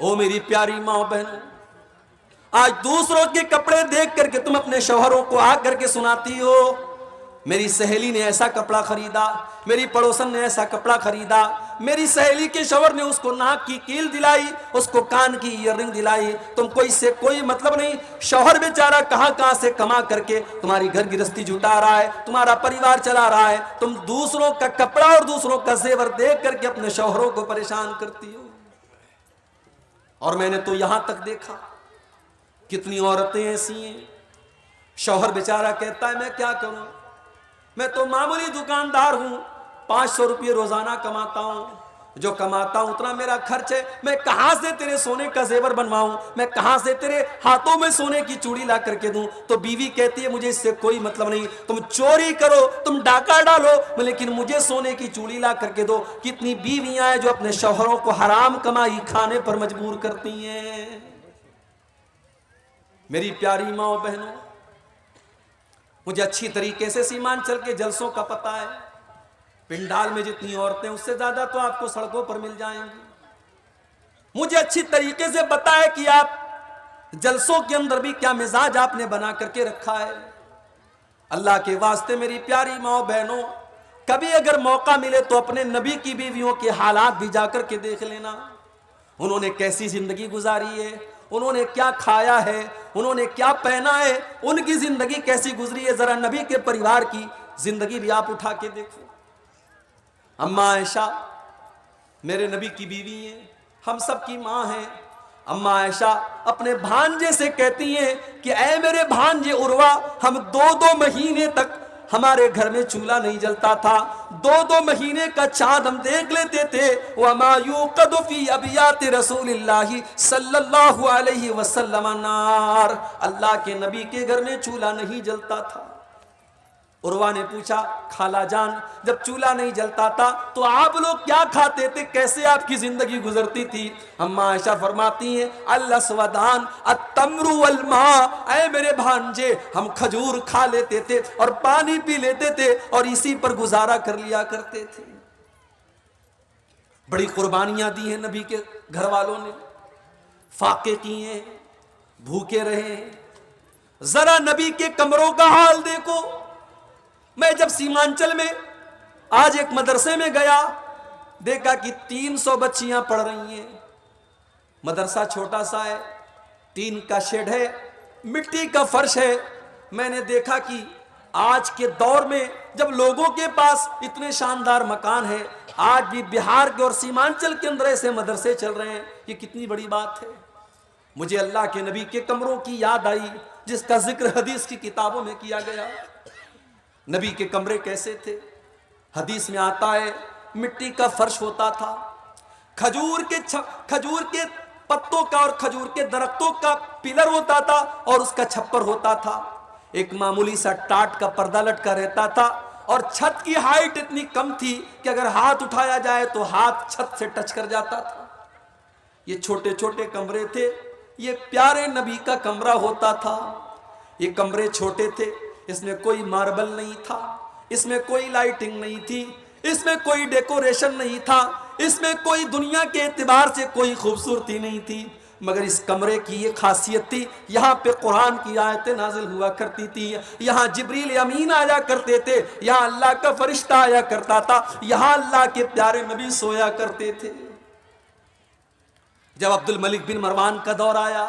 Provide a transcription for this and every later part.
ओ मेरी प्यारी माँ बहनों, आज दूसरों के कपड़े देख करके तुम अपने शौहरों को आ करके सुनाती हो, मेरी सहेली ने ऐसा कपड़ा खरीदा, मेरी पड़ोसन ने ऐसा कपड़ा खरीदा, मेरी सहेली के शौहर ने उसको नाक की कील दिलाई, उसको कान की ईयररिंग दिलाई। तुमको इससे कोई मतलब नहीं। शौहर बेचारा कहां कहां से कमा करके तुम्हारी घर गृहस्थी जुटा रहा है, तुम्हारा परिवार चला रहा है, तुम दूसरों का कपड़ा और दूसरों का जेवर देख करके अपने शौहरों को परेशान करती हो। और मैंने तो यहां तक देखा कितनी औरतें ऐसी हैं, शौहर बेचारा कहता है मैं क्या करूं, मैं तो मामूली दुकानदार हूं, 500 रुपये रोजाना कमाता हूं, जो कमाता हूं उतना मेरा खर्च है, मैं कहां से तेरे सोने का जेवर बनवाऊं, मैं कहां से तेरे हाथों में सोने की चूड़ी ला करके दूं। तो बीवी कहती है मुझे इससे कोई मतलब नहीं, तुम चोरी करो, तुम डाका डालो, लेकिन मुझे सोने की चूड़ी ला करके दो। कितनी बीवियां हैं जो अपने शौहरों को हराम कमाई खाने पर मजबूर करती हैं। मेरी प्यारी माँ और बहनों, मुझे अच्छी तरीके से सीमांचल के जलसों का पता है। पिंडाल में जितनी औरतें उससे ज्यादा तो आपको सड़कों पर मिल जाएंगी। मुझे अच्छी तरीके से पता है कि आप जलसों के अंदर भी क्या मिजाज आपने बना करके रखा है। अल्लाह के वास्ते मेरी प्यारी माँ बहनों, कभी अगर मौका मिले तो अपने नबी की बीवियों के हालात भी जाकर के देख लेना। उन्होंने कैसी जिंदगी गुजारी है, उन्होंने क्या खाया है, उन्होंने क्या पहना है, उनकी जिंदगी कैसी गुजरी है। जरा नबी के परिवार की जिंदगी भी आप उठा के देखो। अम्मा आयशा मेरे नबी की बीवी हैं, हम सब की माँ हैं। अम्मा आयशा अपने भांजे से कहती हैं कि ऐ मेरे भांजे उर्वा, हम 2-2 महीने तक हमारे घर में चूल्हा नहीं जलता था, 2-2 महीने का चांद हम देख लेते थे। वमा युक़दु फी अबियाति रसूलिल्लाहि सल्लल्लाहु अलैहि वसल्लम नार, अल्लाह के नबी के घर में चूल्हा नहीं जलता था। उर्वा ने पूछा खाला जान, जब चूल्हा नहीं जलता था तो आप लोग क्या खाते थे, कैसे आपकी जिंदगी गुजरती थी। अम्मा आयशा फरमाती हैं अल-अस्वदान अत-तम्रु वल मा, ऐ मेरे भांजे हम खजूर खा लेते थे और पानी पी लेते थे और इसी पर गुजारा कर लिया करते थे। बड़ी कुर्बानियां दी हैं नबी के घर वालों ने, फाके किए, भूखे रहे। जरा नबी के कमरों का हाल देखो। मैं जब सीमांचल में आज एक मदरसे में गया, देखा कि 300 बच्चियां पढ़ रही हैं। मदरसा छोटा सा है, टीन का शेड है, मिट्टी का फर्श है। मैंने देखा कि आज के दौर में जब लोगों के पास इतने शानदार मकान है, आज भी बिहार के और सीमांचल के अंदर ऐसे मदरसे चल रहे हैं, ये कितनी बड़ी बात है। मुझे अल्लाह के नबी के कमरों की याद आई जिसका जिक्र हदीस की किताबों में किया गया। नबी के कमरे कैसे थे, हदीस में आता है मिट्टी का फर्श होता था, खजूर के पत्तों का और खजूर के दरख्तों का पिलर होता था और उसका छप्पर होता था। एक मामूली सा टाट का पर्दा लटका रहता था और छत की हाइट इतनी कम थी कि अगर हाथ उठाया जाए तो हाथ छत से टच कर जाता था। ये छोटे छोटे कमरे थे, ये प्यारे नबी का कमरा होता था। ये कमरे छोटे थे, इसमें कोई मार्बल नहीं था, इसमें कोई लाइटिंग नहीं थी, इसमें कोई डेकोरेशन नहीं था, इसमें कोई दुनिया के एतबार से कोई खूबसूरती नहीं थी। मगर इस कमरे की ये खासियत थी, यहाँ पे कुरान की आयतें नाजिल हुआ करती थी, यहाँ जिब्रील अमीन आया करते थे, यहाँ अल्लाह का फरिश्ता आया करता था, यहाँ अल्लाह के प्यारे नबी सोया करते थे। जब अब्दुल मलिक बिन मरवान का दौर आया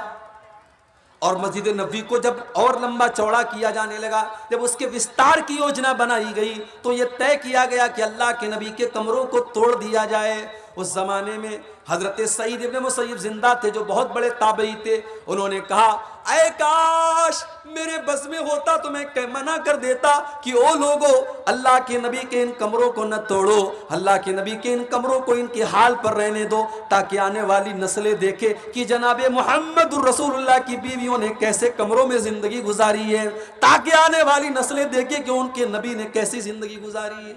और मस्जिद नबी को जब और लंबा चौड़ा किया जाने लगा, जब उसके विस्तार की योजना बनाई गई तो यह तय किया गया कि अल्लाह के नबी के कमरों को तोड़ दिया जाए। उस जमाने में हजरत सईद इब्न मुसय्यब जिंदा थे जो बहुत बड़े ताबई थे। उन्होंने कहा ऐ काश मेरे बस में होता तो मैं मना कर देता कि ओ लोगो अल्लाह के नबी के इन कमरों को न तोड़ो, अल्लाह के नबी के इन कमरों को इनके हाल पर रहने दो, ताकि आने वाली नस्लें देखे कि जनाबे मुहम्मदुर रसूलुल्लाह की बीवियों ने कैसे कमरों में जिंदगी गुजारी है, ताकि आने वाली नस्लें देखे कि उनके नबी ने कैसी जिंदगी गुजारी है।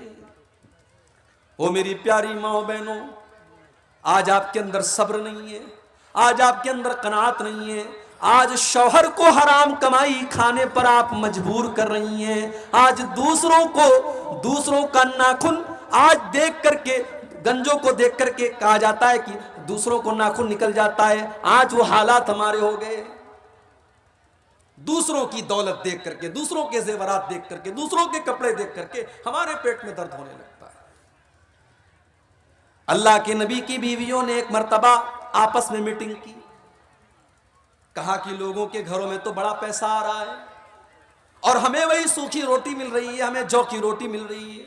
ओ मेरी प्यारी माँ बहनों, आज आपके अंदर सब्र नहीं है, आज आपके अंदर कनात नहीं है, आज शौहर को हराम कमाई खाने पर आप मजबूर कर रही हैं। आज दूसरों का नाखून आज देख करके, गंजों को देख करके कहा जाता है कि दूसरों को नाखून निकल जाता है। आज वो हालात हमारे हो गए, दूसरों की दौलत देख करके, दूसरों के जेवरात देख करके, दूसरों के कपड़े देख करके हमारे पेट में दर्द होने लगता है। अल्लाह के नबी की बीवियों ने एक मर्तबा आपस में मीटिंग की, कहा कि लोगों के घरों में तो बड़ा पैसा आ रहा है और हमें वही सूखी रोटी मिल रही है, हमें जौ की रोटी मिल रही है,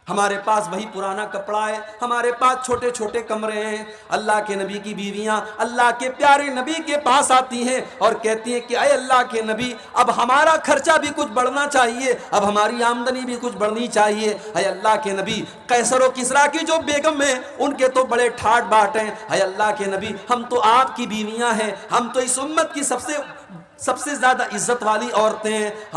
हमारे पास वही पुराना कपड़ा है, हमारे पास छोटे छोटे कमरे हैं। अल्लाह के नबी की बीवियां अल्लाह के प्यारे नबी के पास आती हैं और कहती हैं कि अय अल्लाह के नबी, अब हमारा खर्चा भी कुछ बढ़ना चाहिए, अब हमारी आमदनी भी कुछ बढ़नी चाहिए। अय अल्लाह के नबी, कैसर और किसरा की जो बेगम है उनके तो बड़े ठाट बाट हैं। अय अल्लाह के नबी, हम तो आपकी बीवियां हैं, हम तो इस उम्मत की सबसे ज्यादा इज्जत वाली औरतें हैं।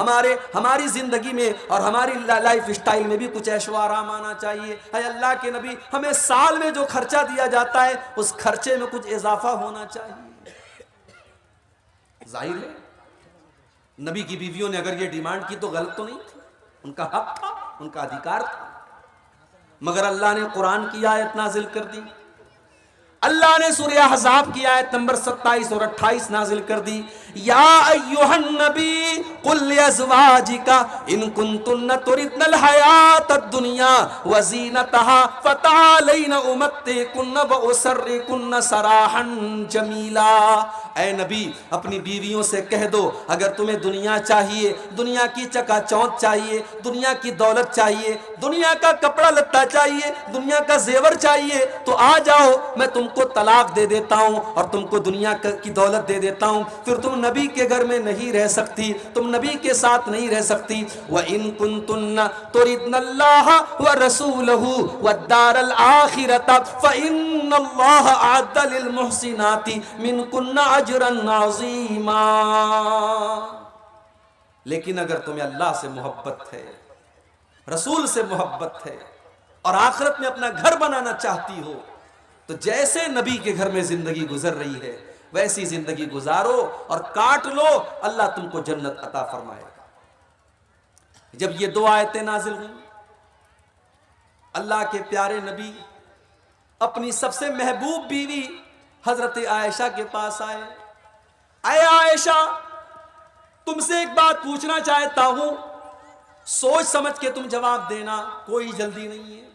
हमारी जिंदगी में और हमारी लाइफ स्टाइल में भी कुछ ऐशो आराम आना चाहिए। है अल्लाह के नबी, हमें साल में जो खर्चा दिया जाता है उस खर्चे में कुछ इजाफा होना चाहिए। जाहिर है नबी की बीवियों ने अगर ये डिमांड की तो गलत तो नहीं थी, उनका हक था, उनका अधिकार था। मगर अल्लाह ने कुरान की आयत नाजिल कर दी। अल्लाह ने सूरह अहज़ाब की आयत नंबर 27 और 28 नाजिल कर दी। या अय्युहन नबी कुल लिअज़वाजिका इन कुंतुन्न तुरिदनल हयातद दुनिया व ज़ीनतहा फतअलैना उमत्तिकुन्न व उसर्रिकुन्न सराहन जमीला। ऐ नबी, अपनी बीवियों से कह दो, अगर तुम्हें दुनिया चाहिए, दुनिया की चकाचौंध चाहिए, दुनिया की दौलत चाहिए, दुनिया का कपड़ा लत्ता चाहिए, दुनिया का जेवर चाहिए, तो आ जाओ, मैं तुमको तलाक दे देता हूं और तुमको दुनिया की दौलत दे देता हूं। फिर तुम नबी के घर में नहीं रह सकती, तुम नबी के साथ नहीं रह सकती। व इन कुंतुन्ना तुरिदनल्लाह व रसूलहु वद्दारल आखिरत फइन्नल्लाह अअद्द लिल मुहसिनाति मिनकुन्ना अजरन अज़ीमा। लेकिन अगर तुम्हें अल्लाह से मोहब्बत है, रसूल से मोहब्बत है और आखिरत में अपना घर बनाना चाहती हो, तो जैसे नबी के घर में जिंदगी गुजर रही है वैसी जिंदगी गुजारो और काट लो, अल्लाह तुमको जन्नत अता फरमाएगा। जब ये दो आयतें नाजिल हुई, अल्लाह के प्यारे नबी अपनी सबसे महबूब बीवी हजरत आयशा के पास आए। आए आयशा, तुमसे एक बात पूछना चाहता हूं, सोच समझ के तुम जवाब देना, कोई जल्दी नहीं है।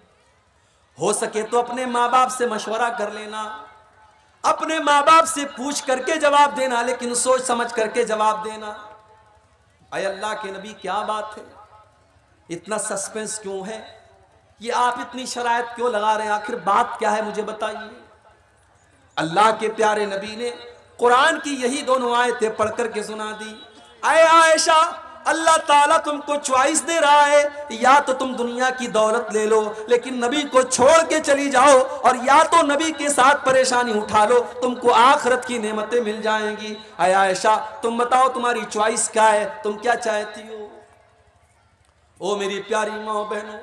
हो सके तो अपने माँ बाप से मशवरा कर लेना, अपने माँ बाप से पूछ करके जवाब देना, लेकिन सोच समझ करके जवाब देना। अय अल्लाह के नबी, क्या बात है, इतना सस्पेंस क्यों है, ये आप इतनी शरायत क्यों लगा रहे हैं, आखिर बात क्या है, मुझे बताइए। अल्लाह के प्यारे नबी ने कुरान की यही दोनों आयतें पढ़ करके सुना दी। अय आयशा, अल्लाह ताला तुमको चॉइस दे रहा है, या तो तुम दुनिया की दौलत ले लो लेकिन नबी को छोड़ के चली जाओ, और या तो नबी के साथ परेशानी उठा लो, तुमको आखिरत की नेमतें मिल जाएंगी। अय आयशा, तुम बताओ तुम्हारी चॉइस क्या है, तुम क्या चाहती हो। ओ मेरी प्यारी माँ बहनों,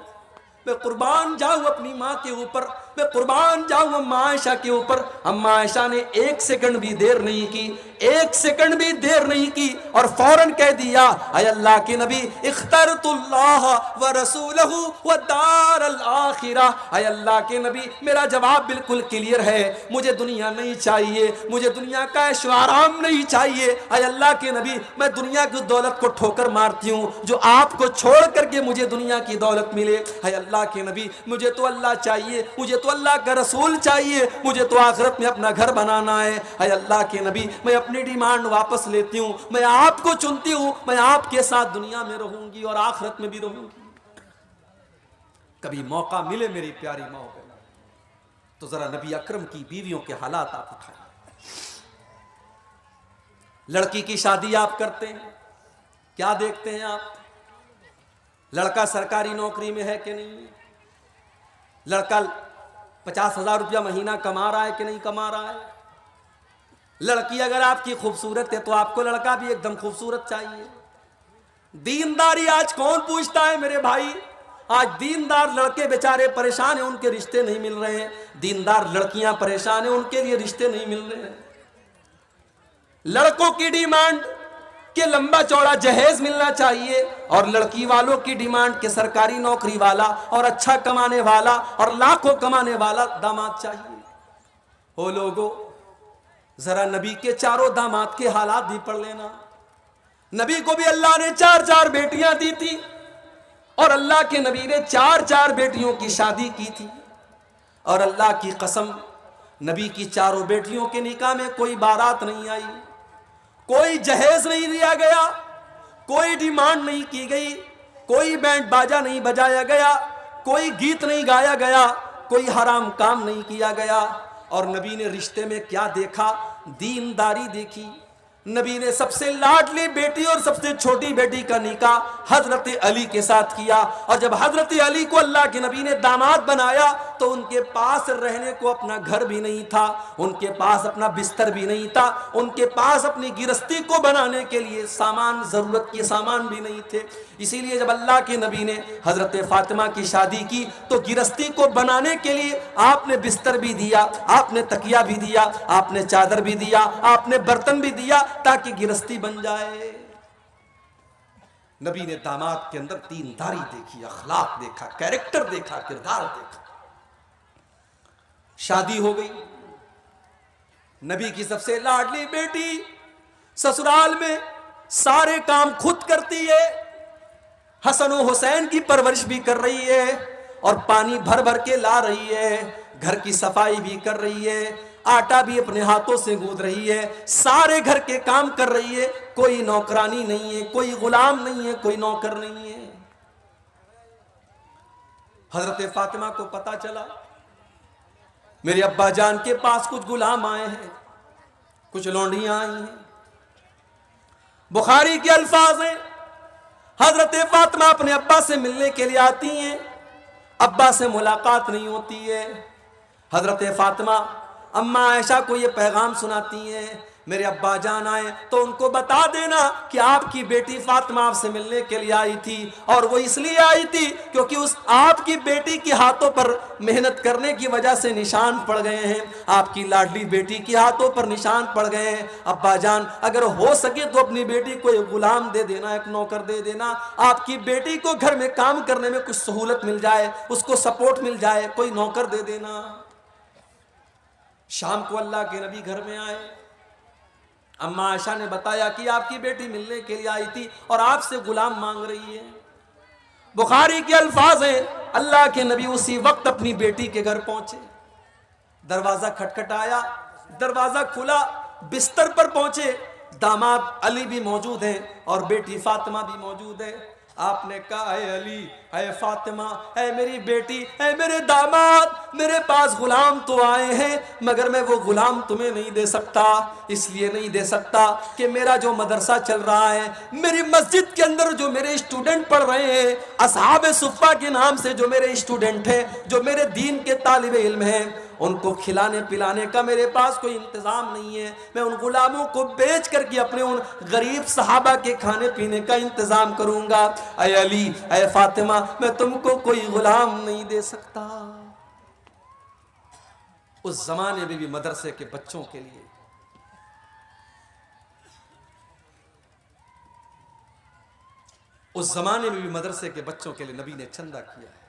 मैं कुर्बान जाऊं अपनी माँ के ऊपर, मैं कुर्बान जाऊं अम्मा आयशा के ऊपर। अम्मा आयशा ने एक सेकंड भी देर नहीं की, एक सेकंड भी देर नहीं की और फौरन कह दिया, अय अल्लाह के नबी, इख्तरतुल्लाह व रसूलहु व दारल आखिरा। अय अल्लाह के नबी, मेरा जवाब बिल्कुल क्लियर है, मुझे दुनिया नहीं चाहिए, मुझे दुनिया का ऐशो आराम नहीं चाहिए। अय अल्लाह के नबी, मैं दुनिया की दौलत को ठोकर मारती हूँ जो आपको छोड़ करके मुझे दुनिया की दौलत मिले। अय अल्लाह के नबी, मुझे तो अल्लाह चाहिए, मुझे तो अल्लाह का रसूल चाहिए, मुझे तो आखिरत में अपना घर बनाना है। अय अल्लाह के नबी, मैं अपनी डिमांड वापस लेती हूँ, मैं आपको चुनती हूँ, मैं आपके साथ दुनिया में रहूंगी और आखिरत में भी रहूंगी। कभी मौका मिले मेरी प्यारी माँ बहनों, तो जरा नबी अकरम की बीवियों के हालात आप उठाएं। लड़की की शादी आप करते हैं, क्या देखते हैं आप, लड़का सरकारी नौकरी में है कि नहीं, लड़का 50,000 रुपया महीना कमा रहा है कि नहीं कमा रहा है। लड़की अगर आपकी खूबसूरत है तो आपको लड़का भी एकदम खूबसूरत चाहिए। दीनदारी आज कौन पूछता है मेरे भाई, आज दीनदार लड़के बेचारे परेशान हैं, उनके रिश्ते नहीं मिल रहे हैं, दीनदार लड़कियां परेशान हैं, उनके लिए रिश्ते नहीं मिल रहे हैं। लड़कों की डिमांड कि लंबा चौड़ा जहेज मिलना चाहिए और लड़की वालों की डिमांड कि सरकारी नौकरी वाला और अच्छा कमाने वाला और लाखों कमाने वाला दामाद चाहिए। हो लोगो, जरा नबी के चारों दामाद के हालात भी पढ़ लेना। नबी को भी अल्लाह ने 4-4 बेटियां दी थी और अल्लाह के नबी ने 4-4 बेटियों की शादी की थी। और अल्लाह की कसम, नबी की चारों बेटियों के निकाह में कोई बारात नहीं आई, कोई जहेज नहीं दिया गया, कोई डिमांड नहीं की गई, कोई बैंड बाजा नहीं बजाया गया, कोई गीत नहीं गाया गया, कोई हराम काम नहीं किया गया। और नबी ने रिश्ते में क्या देखा? दीनदारी देखी। नबी ने सबसे लाडली बेटी और सबसे छोटी बेटी का निकाह हजरत अली के साथ किया। और जब हजरत अली को अल्लाह के नबी ने दामाद बनाया तो उनके पास रहने को अपना घर भी नहीं था, उनके पास अपना बिस्तर भी नहीं था, उनके पास अपनी गिरस्ती को बनाने के लिए सामान, जरूरत के सामान भी नहीं थे। इसीलिए जब अल्लाह के नबी ने हजरत फातिमा की शादी की तो गिरस्ती को बनाने के लिए आपने बिस्तर भी दिया, आपने तकिया भी दिया, आपने चादर भी दिया, आपने बर्तन भी दिया ताकि गिरस्ती बन जाए। नबी ने दामाद के अंदर दीनदारी देखी, अखलाक देखा, कैरेक्टर देखा, किरदार देखा। शादी हो गई। नबी की सबसे लाडली बेटी ससुराल में सारे काम खुद करती है, हसन और हुसैन की परवरिश भी कर रही है और पानी भर भर के ला रही है, घर की सफाई भी कर रही है, आटा भी अपने हाथों से गूंद रही है, सारे घर के काम कर रही है। कोई नौकरानी नहीं है, कोई गुलाम नहीं है, कोई नौकर नहीं है। हजरत फातिमा को पता चला मेरे अब्बा जान के पास कुछ गुलाम आए हैं, कुछ लौंडियां आई हैं। बुखारी के अल्फाज हैं, हजरत फातिमा अपने अब्बा से मिलने के लिए आती हैं, अब्बा से मुलाकात नहीं होती है। हजरत फातिमा अम्मा आयशा को ये पैगाम सुनाती हैं, मेरे अब्बा जान आए तो उनको बता देना कि आपकी बेटी फातिमा आपसे मिलने के लिए आई थी, और वो इसलिए आई थी क्योंकि उस आपकी बेटी के हाथों पर मेहनत करने की वजह से निशान पड़ गए हैं, आपकी लाडली बेटी के हाथों पर निशान पड़ गए हैं। अब्बा जान अगर हो सके तो अपनी बेटी को एक गुलाम दे देना, एक नौकर दे देना, आपकी बेटी को घर में काम करने में कुछ सहूलत मिल जाए, उसको सपोर्ट मिल जाए, कोई नौकर दे देना। शाम को अल्लाह के नबी घर में आए, अम्मा आयशा ने बताया कि आपकी बेटी मिलने के लिए आई थी और आपसे गुलाम मांग रही है। बुखारी के अल्फाज हैं, अल्लाह के नबी उसी वक्त अपनी बेटी के घर पहुंचे, दरवाजा खटखटाया, दरवाजा खुला, बिस्तर पर पहुंचे, दामाद अली भी मौजूद हैं और बेटी फातिमा भी मौजूद है। आपने कहा, ऐ अली, ऐ फातिमा, ऐ मेरी बेटी, ऐ मेरे दामाद, मेरे पास गुलाम तो आए हैं मगर मैं वो गुलाम तुम्हें नहीं दे सकता। इसलिए नहीं दे सकता कि मेरा जो मदरसा चल रहा है, मेरी मस्जिद के अंदर जो मेरे स्टूडेंट पढ़ रहे हैं, असहाबे सुफ़ा के नाम से जो मेरे स्टूडेंट हैं, जो मेरे दीन के तालिबे इल्म हैं, उनको खिलाने पिलाने का मेरे पास कोई इंतजाम नहीं है। मैं उन गुलामों को बेच करके अपने उन गरीब सहाबा के खाने पीने का इंतजाम करूंगा। ऐ अली, ऐ फातिमा, मैं तुमको कोई गुलाम नहीं दे सकता। उस जमाने में भी मदरसे के बच्चों के लिए नबी ने चंदा किया है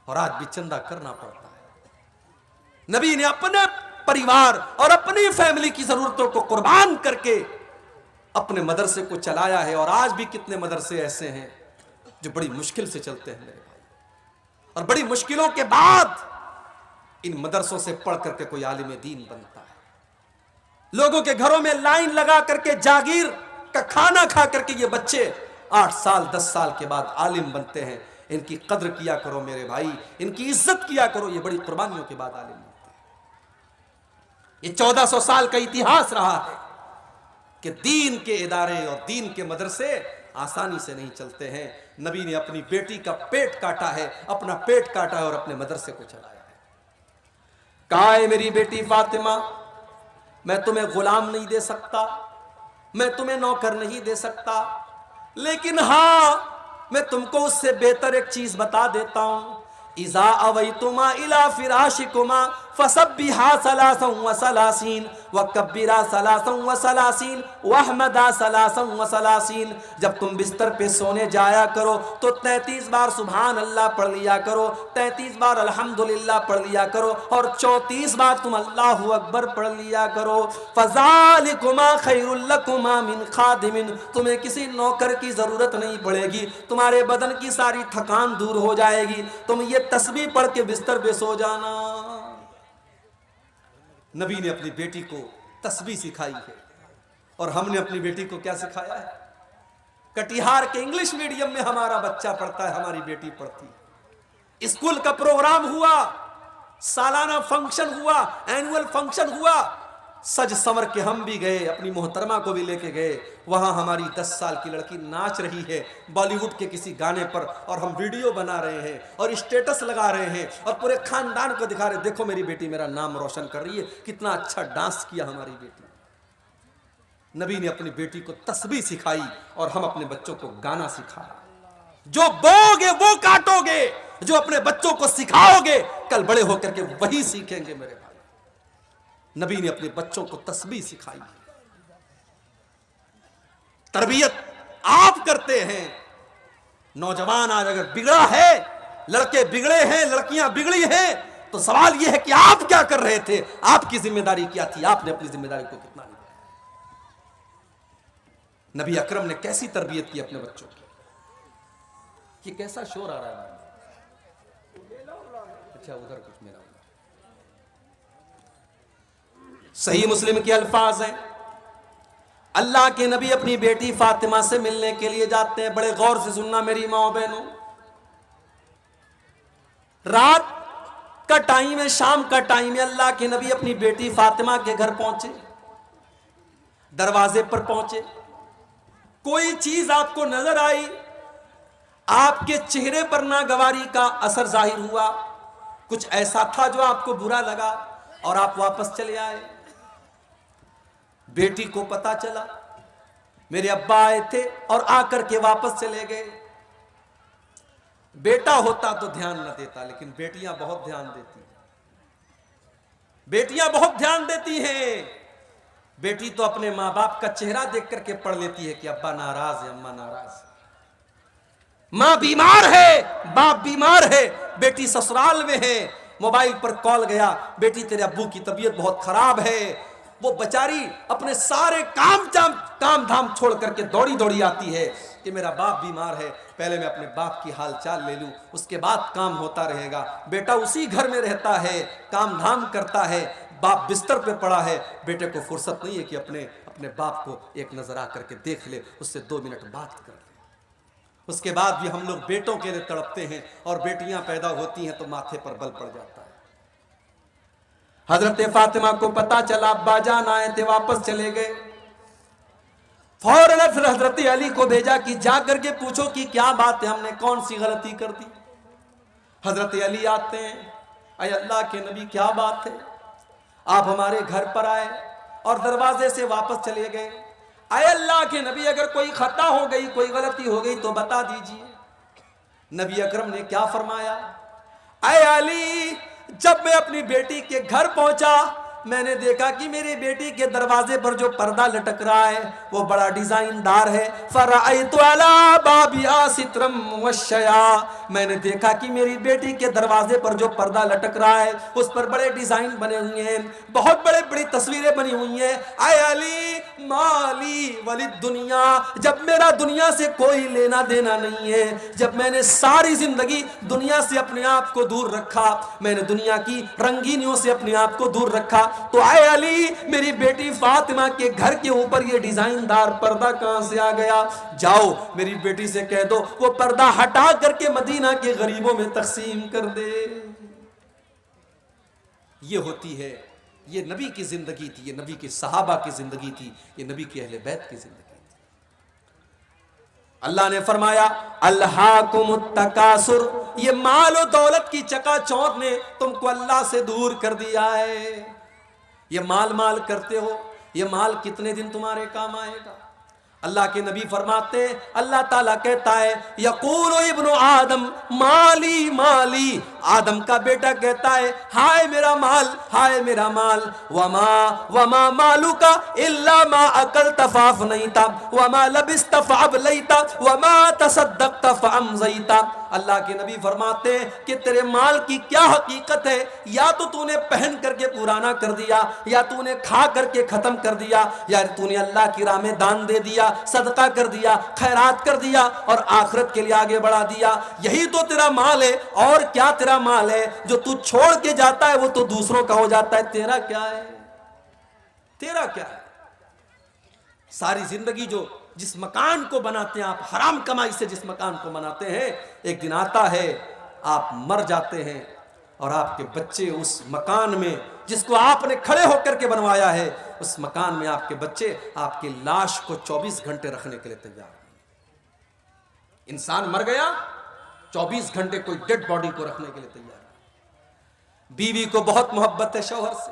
और आज भी चंदा करना पड़ता है। नबी ने अपने परिवार और अपनी फैमिली की जरूरतों को कुर्बान करके अपने मदरसे को चलाया है। और आज भी कितने मदरसे ऐसे हैं जो बड़ी मुश्किल से चलते हैं मेरे भाई, और बड़ी मुश्किलों के बाद इन मदरसों से पढ़ करके कोई आलिम दीन बनता है। लोगों के घरों में लाइन लगा करके जागीर का खाना खा करके ये बच्चे 8 साल 10 साल के बाद आलिम बनते हैं। इनकी कद्र किया करो मेरे भाई, इनकी इज्जत किया करो, ये बड़ी कुर्बानियों के बाद आलिम बनते हैं। ये 1400 साल का इतिहास रहा है कि दीन के इदारे और दीन के मदरसे आसानी से नहीं चलते हैं। नबी ने अपनी बेटी का पेट काटा है, अपना पेट काटा है और अपने मदरसे को चलाया है। कहा है, मेरी बेटी फातिमा, मैं तुम्हें गुलाम नहीं दे सकता, मैं तुम्हें नौकर नहीं दे सकता, लेकिन हाँ मैं तुमको उससे बेहतर एक चीज बता देता हूं। इज़ा अवैतुमा इला फिराशिकुमा फसब्बिहा सलासन व सलासीन व कब्बिरा सलासन व सलासीन वहमदा सलासन व सलासीन। जब तुम बिस्तर पे सोने जाया करो तो 33 बार सुभान अल्लाह पढ़ लिया करो, 33 बार अल्हम्दुलिल्लाह पढ़ लिया करो और 34 बार तुम अल्लाहु अकबर पढ़ लिया करो। फज़ालिकुमा खैरुल लकुमा मिन खादिमिन, तुम्हें किसी नौकर की जरूरत नहीं पड़ेगी, तुम्हारे बदन की सारी थकान दूर हो जाएगी, तुम ये तस्बीह पढ़ के बिस्तर पे सो जाना। नबी ने अपनी बेटी को तस्बीह सिखाई है और हमने अपनी बेटी को क्या सिखाया है? कटिहार के इंग्लिश मीडियम में हमारा बच्चा पढ़ता है, हमारी बेटी पढ़ती है। स्कूल का प्रोग्राम हुआ, सालाना फंक्शन हुआ, एनुअल फंक्शन हुआ, सज संवर के हम भी गए, अपनी मोहतरमा को भी लेके गए। वहां हमारी 10 साल की लड़की नाच रही है बॉलीवुड के किसी गाने पर और हम वीडियो बना रहे हैं और स्टेटस लगा रहे हैं और पूरे खानदान को दिखा रहे हैं, देखो मेरी बेटी मेरा नाम रोशन कर रही है, कितना अच्छा डांस किया हमारी बेटी। नबी ने अपनी बेटी को तस्बीह सिखाई और हम अपने बच्चों को गाना सिखाया। जो बोगे वो काटोगे, जो अपने बच्चों को सिखाओगे कल बड़े होकर के वही सीखेंगे मेरे भाई। नबी ने अपने बच्चों को तस्बीह सिखाई। तरबियत आप करते हैं। नौजवान आज अगर बिगड़ा है, लड़के बिगड़े हैं, लड़कियां बिगड़ी हैं, तो सवाल यह है कि आप क्या कर रहे थे, आपकी जिम्मेदारी क्या थी, आपने अपनी जिम्मेदारी को कितना निभाया। नबी अकरम ने कैसी तरबियत की अपने बच्चों की। ये कैसा शोर आ रहा है? अच्छा उधर कुछ मेरा। सही मुस्लिम के अल्फाज हैं, अल्लाह के नबी अपनी बेटी फातिमा से मिलने के लिए जाते हैं। बड़े गौर से सुनना मेरी माओ बहनों, रात का टाइम है, शाम का टाइम है, अल्लाह के नबी अपनी बेटी फातिमा के घर पहुंचे। दरवाजे पर पहुंचे, कोई चीज आपको नजर आई, आपके चेहरे पर नागवारी का असर जाहिर हुआ, कुछ ऐसा था जो आपको बुरा लगा और आप वापस चले आए। बेटी को पता चला मेरे अब्बा आए थे और आकर के वापस चले गए। बेटा होता तो ध्यान न देता, लेकिन बेटियां बहुत ध्यान देती हैं। बेटियां बहुत ध्यान देती हैं। बेटी तो अपने माँ बाप का चेहरा देख करके पढ़ लेती है कि अब्बा नाराज है, अम्मा नाराज है। माँ बीमार है, बाप बीमार है, बेटी ससुराल में है, मोबाइल पर कॉल गया, बेटी तेरे अब्बू की तबीयत बहुत खराब है। वो बेचारी अपने सारे काम धाम छोड़ करके दौड़ी दौड़ी आती है कि मेरा बाप बीमार है, पहले मैं अपने बाप की हाल चाल ले लूं, उसके बाद काम होता रहेगा। बेटा उसी घर में रहता है, काम धाम करता है, बाप बिस्तर पे पड़ा है, बेटे को फुर्सत नहीं है कि अपने बाप को एक नजर आ करके देख ले, उससे 2 मिनट बात कर ले। उसके बाद भी हम लोग बेटों के लिए तड़पते हैं और बेटियां पैदा होती हैं तो माथे पर बल पड़ जाता है। हजरत फातिमा को पता चला अब्बा जान आए थे, वापस चले गए। फौरन फिर हजरत अली को भेजा कि जा करके पूछो कि क्या बात है, हमने कौन सी गलती कर दी। हजरत अली आते हैं, अय अल्लाह के नबी क्या बात है, आप हमारे घर पर आए और दरवाजे से वापस चले गए। अय अल्लाह के नबी अगर कोई खता हो गई, कोई गलती हो गई तो बता दीजिए। नबी अकरम ने क्या फरमाया, अय अली जब मैं अपनी बेटी के घर पहुंचा मैंने देखा कि मेरी बेटी के दरवाजे पर जो पर्दा लटक रहा है वो बड़ा डिजाइनदार है। फरअयतु अला बाबिया सित्रम वशया, मैंने देखा कि मेरी बेटी के दरवाजे पर जो पर्दा लटक रहा है उस पर बड़े डिजाइन बने हुए हैं, बहुत बड़े बड़ी तस्वीरें बनी हुई हैं। आय अली माली वलिद दुनिया, जब मेरा दुनिया से कोई लेना देना नहीं है, जब मैंने सारी जिंदगी दुनिया से अपने आप को दूर रखा, मैंने दुनिया की रंगीनियों से अपने आप को दूर रखा, तो आए अली मेरी बेटी फातिमा के घर के ऊपर ये डिजाइनदार पर्दा कहां से आ गया। जाओ मेरी बेटी से कह दो वो पर्दा हटा करके मदीना के गरीबों में तकसीम कर दे। ये होती है, ये नबी की जिंदगी थी, ये नबी के सहाबा की जिंदगी थी, ये नबी के अहले बैत की जिंदगी थी। अल्लाह ने फरमाया अल्हाकुमुत तकासुर, ये माल और दौलत की चकाचौंध ने तुमको अल्लाह से दूर कर दिया है। ये माल माल करते हो, ये माल कितने दिन तुम्हारे काम आएगा। अल्लाह के नबी फरमाते, अल्लाह ताला कहता है यकूलु इब्नु आदम माली माली आदम का बेटा कहता है हाय मेरा माल, हाय मेरा माल। वमा वमा मालू का इल्ला मा अकल तफाफ नहीं था, वमा लबिस तफाब लई था, वमा तसद्दक तफाम जई था। अल्लाह के नबी फरमाते हैं कि तेरे माल की क्या हकीकत है, या तो तूने पहन करके पुराना कर दिया, या तूने खा करके खत्म कर दिया, या तूने अल्लाह की राह में दान दे दिया, सदका कर दिया, खैरात कर दिया और आखिरत के लिए आगे बढ़ा दिया। यही तो तेरा माल है। और क्या तेरा माल है? जो तू छोड़ के जाता है वो तो दूसरों का हो जाता है। तेरा क्या है? तेरा क्या है? सारी जिंदगी जो जिस मकान को बनाते हैं आप, हराम कमाई से जिस मकान को बनाते हैं, एक दिन आता है आप मर जाते हैं और आपके बच्चे उस मकान में जिसको आपने खड़े होकर के बनवाया है, उस मकान में आपके बच्चे आपकी लाश को 24 घंटे रखने के लिए तैयार हैं। इंसान मर गया, 24 घंटे कोई डेड बॉडी को रखने के लिए तैयार है। बीवी को बहुत मोहब्बत है शौहर से,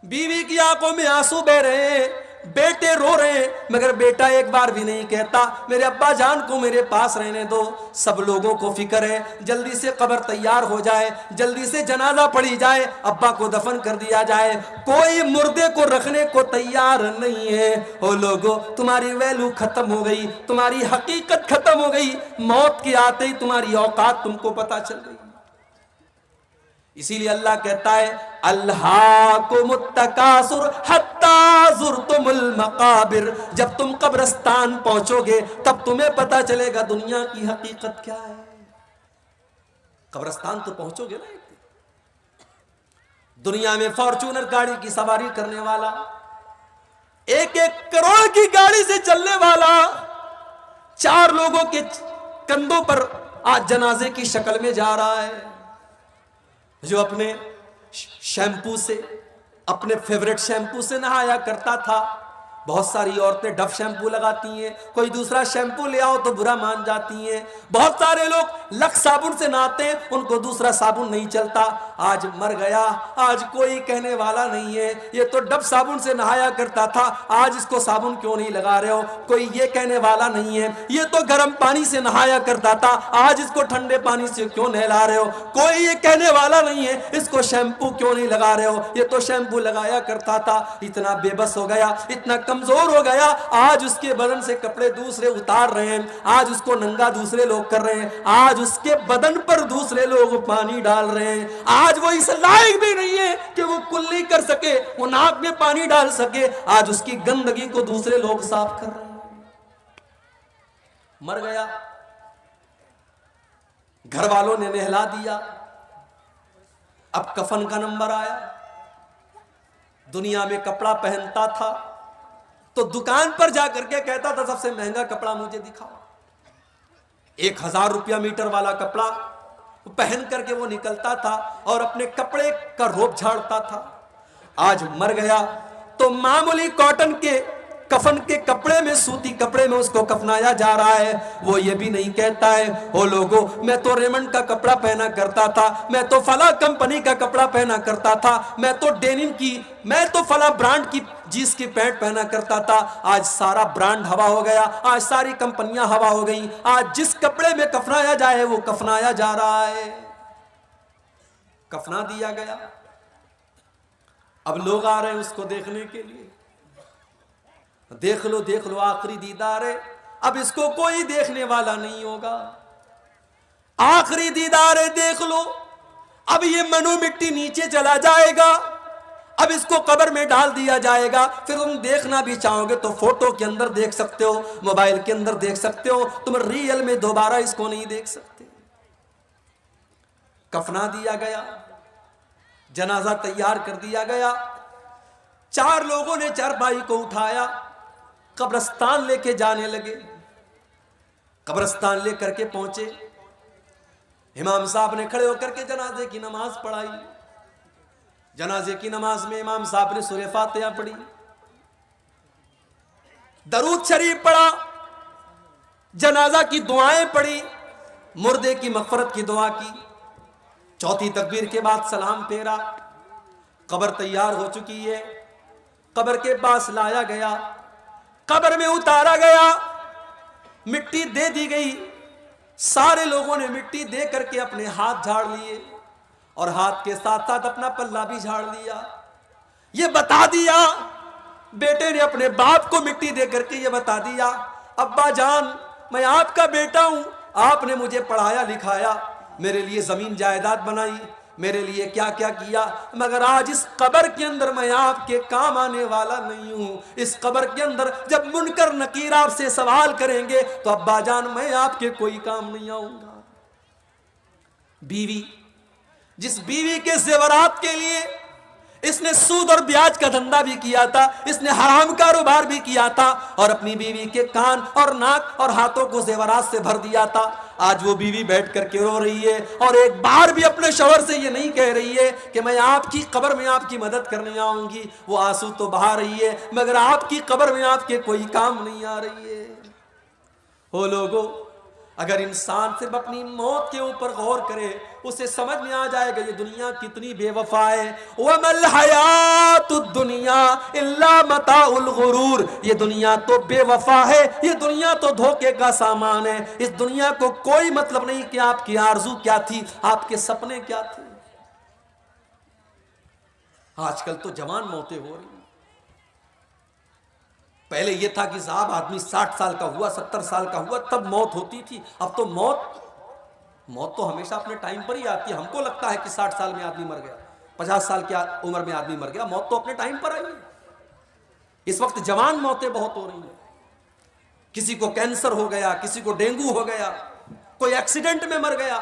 बीवी की आंखों में आंसू बह रहे हैं, बेटे रो रहे हैं, मगर बेटा एक बार भी नहीं कहता मेरे अब्बा जान को मेरे पास रहने दो। सब लोगों को फिक्र है जल्दी से कब्र तैयार हो जाए, जल्दी से जनाजा पड़ी जाए, अब्बा को दफन कर दिया जाए। कोई मुर्दे को रखने को तैयार नहीं है। ओ लोगो, तुम्हारी वैल्यू खत्म हो गई, तुम्हारी हकीकत खत्म हो गई। मौत के आते ही तुम्हारी औकात तुमको पता चल गई। इसीलिए अल्लाह कहता है अल्हाकुमुत्तकासुर हत्ता ज़ुरतुमुल मकाबिर। जब तुम कब्रिस्तान पहुंचोगे तब तुम्हें पता चलेगा दुनिया की हकीकत क्या है। कब्रिस्तान तो पहुंचोगे ना एक दिन। दुनिया में फॉर्च्यूनर गाड़ी की सवारी करने वाला, 1-1 करोड़ की गाड़ी से चलने वाला, 4 लोगों के कंधों पर आज जनाजे की शक्ल में जा रहा है। जो अपने शैम्पू से, अपने फेवरेट शैम्पू से नहाया करता था। बहुत सारी औरतें डव शैम्पू लगाती हैं, कोई दूसरा शैम्पू ले आओ तो बुरा मान जाती हैं। बहुत सारे लोग लक्स साबुन से नहाते हैं, उनको दूसरा साबुन नहीं चलता। आज मर गया, आज कोई कहने वाला नहीं है ये तो डव साबुन से नहाया करता था, आज इसको साबुन क्यों नहीं लगा रहे हो, कोई ये कहने वाला नहीं है। ये तो गर्म पानी से नहाया करता था, आज इसको ठंडे पानी से क्यों नहला रहे हो, कोई ये कहने वाला नहीं है इसको शैम्पू क्यों नहीं लगा रहे हो, ये तो शैम्पू लगाया करता था। इतना बेबस हो गया, इतना कमजोर हो गया, आज उसके बदन से कपड़े दूसरे उतार रहे हैं, आज उसको नंगा दूसरे लोग कर रहे हैं, आज उसके बदन पर दूसरे लोग पानी डाल रहे हैं। आज वो इस लायक भी नहीं है कि वो कुल्ली कर सके, वो नाक में पानी डाल सके, आज उसकी गंदगी को दूसरे लोग साफ कर रहे हैं। मर गया, घर वालों ने नहला दिया, अब कफन का नंबर आया। दुनिया में कपड़ा पहनता था तो दुकान पर जाकर के कहता था सबसे महंगा कपड़ा मुझे दिखाओ। 1000 रुपया मीटर वाला कपड़ा पहन करके वो निकलता था और अपने कपड़े का रोब झाड़ता था। आज मर गया तो मामूली कॉटन के कफन के कपड़े में, सूती कपड़े में उसको कफनाया जा रहा है। वो ये भी नहीं कहता है ओ लोगों मैं तो रेमंड का कपड़ा पहना करता था, मैं तो फला कंपनी का कपड़ा पहना करता था, मैं तो डेनिम की, मैं तो फला ब्रांड की जींस की पैंट पहना करता था। आज सारा ब्रांड हवा हो गया, आज सारी कंपनियां हवा हो गई, आज जिस कपड़े में कफनाया जाए वो कफनाया जा रहा है। कफना दिया गया, अब लोग आ रहे हैं उसको देखने के लिए। देख लो आखिरी दीदार है, अब इसको कोई देखने वाला नहीं होगा। आखिरी दीदार है, देख लो, अब ये मनु मिट्टी नीचे चला जाएगा, अब इसको कब्र में डाल दिया जाएगा। फिर तुम देखना भी चाहोगे तो फोटो के अंदर देख सकते हो, मोबाइल के अंदर देख सकते हो, तुम रियल में दोबारा इसको नहीं देख सकते। कफना दिया गया, जनाजा तैयार कर दिया गया, 4 लोगों ने चारपाई को उठाया, कब्रिस्तान लेके जाने लगे। कब्रिस्तान लेकर के पहुंचे, इमाम साहब ने खड़े होकर के जनाजे की नमाज पढ़ाई। जनाजे की नमाज में इमाम साहब ने सूरह फातिहा पढ़ी, दरूद शरीफ पढ़ा, जनाजा की दुआएं पढ़ी, मुर्दे की मगफरत की दुआ की। चौथी तकबीर के बाद सलाम फेरा। कब्र तैयार हो चुकी है, कब्र के पास लाया गया, कब्र में उतारा गया, मिट्टी दे दी गई। सारे लोगों ने मिट्टी दे करके अपने हाथ झाड़ लिए। और हाथ के साथ साथ अपना पल्ला भी झाड़ दिया। ये बता दिया, बेटे ने अपने बाप को मिट्टी दे करके ये बता दिया, अब्बा जान मैं आपका बेटा हूं, आपने मुझे पढ़ाया लिखाया, मेरे लिए जमीन जायदाद बनाई, मेरे लिए क्या क्या किया, मगर आज इस कब्र के अंदर मैं आपके काम आने वाला नहीं हूं। इस कब्र के अंदर जब मुनकर नकीर आपसे सवाल करेंगे तो अब्बा जान मैं आपके कोई काम नहीं आऊंगा। बीवी, जिस बीवी के जेवरात के लिए इसने सूद और ब्याज का धंधा भी किया था, इसने हराम कारोबार भी किया था और अपनी बीवी के कान और नाक और हाथों को जेवरात से भर दिया था, आज वो बीवी बैठ करके रो रही है और एक बार भी अपने शौहर से ये नहीं कह रही है कि मैं आपकी कब्र में आपकी मदद करने आऊंगी। वो आंसू तो बहा रही है मगर आपकी कब्र में आपके कोई काम नहीं आ रही है। हो लोगों, अगर इंसान सिर्फ अपनी मौत के ऊपर गौर करे उसे समझ में आ जाएगा ये दुनिया कितनी बेवफा है। वमल हयातुद दुनिया इल्ला मताउल गुरूर, ये दुनिया तो बेवफा है, ये दुनिया तो धोखे का सामान है। इस दुनिया को कोई मतलब नहीं कि आपकी आरजू क्या थी, आपके सपने क्या थे। आजकल तो जवान मौतें हो रही। पहले यह था कि साहब आदमी 60 साल का हुआ, 70 साल का हुआ तब मौत होती थी। अब तो मौत तो हमेशा अपने टाइम पर ही आती है। हमको लगता है कि 60 साल में आदमी मर गया, 50 साल की उम्र में आदमी मर गया, मौत तो अपने टाइम पर आई है। इस वक्त जवान मौतें बहुत हो रही हैं। किसी को कैंसर हो गया, किसी को डेंगू हो गया, कोई एक्सीडेंट में मर गया।